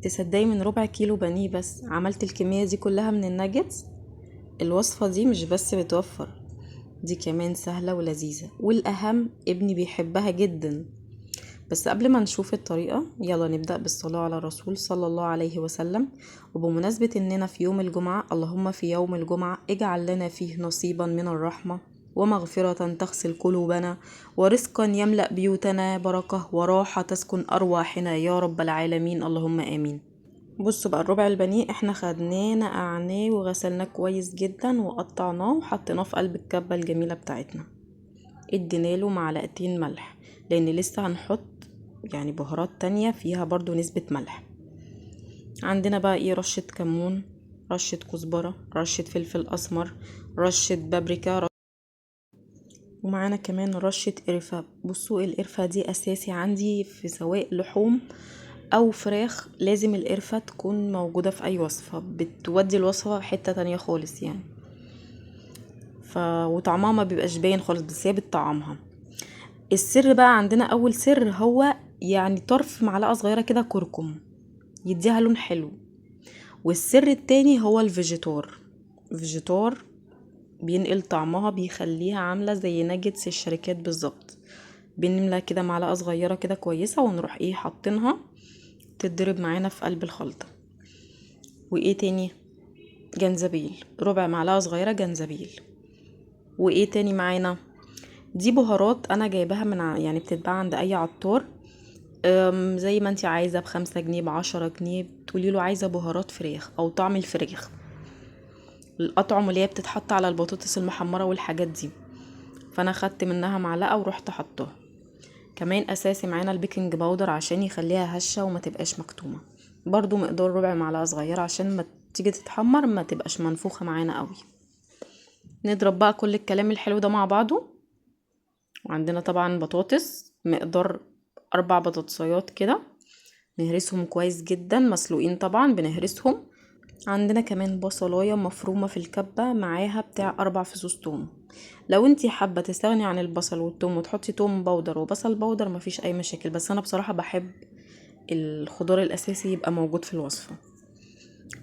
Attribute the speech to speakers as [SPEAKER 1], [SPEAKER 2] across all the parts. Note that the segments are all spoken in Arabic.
[SPEAKER 1] تصدقي من ربع كيلو بانيه بس عملت الكمية دي كلها من الناجتس. الوصفة دي مش بس بتوفر، دي كمان سهلة ولذيذة، والأهم ابني بيحبها جدا. بس قبل ما نشوف الطريقة يلا نبدأ بالصلاة على الرسول صلى الله عليه وسلم. وبمناسبة اننا في يوم الجمعة، اللهم في يوم الجمعة اجعل لنا فيه نصيبا من الرحمة، ومغفرة تغسل قلوبنا، ورزقا يملأ بيوتنا بركة، وراحة تسكن أرواحنا يا رب العالمين، اللهم آمين. بصوا بقى الربع البانيه احنا خدناه نقعناه وغسلناه كويس جدا وقطعناه وحطيناه في قلب الكبة الجميلة بتاعتنا. اديناله معلقتين ملح لان لسه هنحط يعني بهارات تانية فيها برضو نسبة ملح. عندنا بقى ايه، رشة كمون، رشة كزبرة، رشة فلفل اسمر، رشة بابريكا، ومعانا كمان رشة قرفة. بصوا القرفة دي اساسي عندي في سواء لحوم او فراخ، لازم القرفة تكون موجودة في اي وصفة، بتودي الوصفة حتة تانية خالص يعني. وطعمها ما بيبقاش باين خالص بس هي بتطعمها. السر بقى عندنا، اول سر هو يعني طرف معلقة صغيرة كده كركم يديها لون حلو. والسر التاني هو الفيجيتار بينقل طعمها، بيخليها عاملة زي ناجتس الشركات بالظبط. بنملى كده معلقة صغيرة كده كويسة ونروح ايه حاطينها تتضرب معانا في قلب الخلطة. وايه تاني، جنزبيل، ربع معلقة صغيرة جنزبيل. وايه تاني معانا، دي بهارات انا جايباها يعني بتتباع عند اي عطار. زي ما انتي عايزة، ب5 جنيه ب10 جنيه، تقولي له عايزة بهارات فراخ او طعم الفراخ، الأطعم اللي هي بتتحط على البطاطس المحمرة والحاجات دي. فانا خدت منها معلقة ورحت حطها. كمان اساسي معانا البيكنج باودر عشان يخليها هشة وما تبقاش مكتومة، برضو مقدار ربع معلقة صغيرة عشان ما تيجي تتحمر ما تبقاش منفوخة معانا قوي. نضرب بقى كل الكلام الحلو ده مع بعضه. وعندنا طبعا بطاطس، مقدار 4 بطاطسيات كده، نهرسهم كويس جدا، مسلوقين طبعا بنهرسهم. عندنا كمان بصلاية مفرومة في الكبة، معاها بتاع 4 فصوص توم. لو انتي حابة تستغني عن البصل والثوم وتحطي توم بودر وبصل بودر مفيش اي مشاكل، بس انا بصراحة بحب الخضار الاساسي يبقى موجود في الوصفة.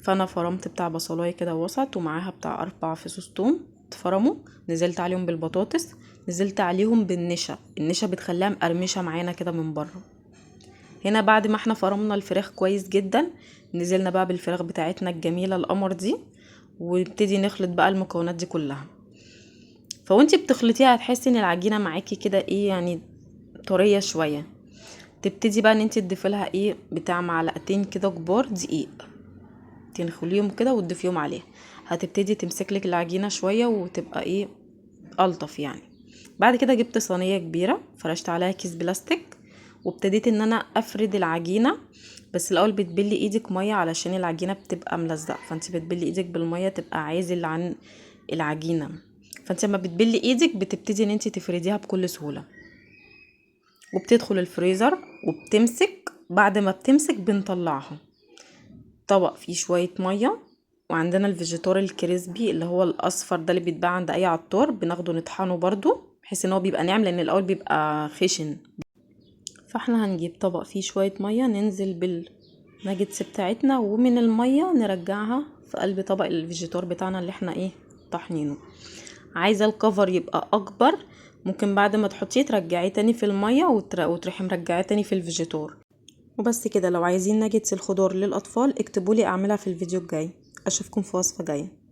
[SPEAKER 1] فانا فرمت بتاع بصلاية كده وسط، ومعاها بتاع 4 فصوص توم اتفرموا، نزلت عليهم بالبطاطس، نزلت عليهم بالنشا، النشا بتخليها مقرمشة معانا كده من بره. هنا بعد ما احنا فرمنا الفراخ كويس جدا، نزلنا بقى بالفراخ بتاعتنا الجميلة القمر دي، ونبتدي نخلط بقى المكونات دي كلها. فوانتي بتخلطيها هتحسي ان العجينة معاكي كده ايه يعني طرية شوية. تبتدي بقى ان انتي تضيفي لها ايه بتاع معلقتين كده كبار دقيق، تنخليهم كده وتضيفيهم عليها، هتبتدي تمسكلك العجينة شوية وتبقى ايه ألطف يعني. بعد كده جبت صينية كبيرة فرشت عليها كيس بلاستيك، وابتديت ان انا افرد العجينة. بس الاول بتبلي ايدك مية علشان العجينة بتبقى ملزقة، فانت بتبلي ايدك بالمية تبقى عازل عن العجينة. فانت لما بتبلي ايدك بتبتدي ان انت تفرديها بكل سهولة، وبتدخل الفريزر وبتمسك. بعد ما بتمسك بنطلعها طبق فيه شوية مية. وعندنا الفيجيتار الكريسبي اللي هو الاصفر ده اللي بيتباع عند اي عطار، بناخده نطحنه برضو بحيث ان هو بيبقى ناعم، لان الاول بيبقى خشن. فاحنا هنجيب طبق فيه شوية مية، ننزل بالناجتس بتاعتنا، ومن المية نرجعها في قلب طبق الفيجيتار بتاعنا اللي احنا ايه طحنينه. عايزة الكفر يبقى اكبر، ممكن بعد ما تحطيه ترجعيه تاني في المية وتروحي مرجعيه تاني في الفيجيتار. وبس كده. لو عايزين ناجتس الخضار للاطفال اكتبولي اعملها في الفيديو الجاي. اشوفكم في وصفة جاية.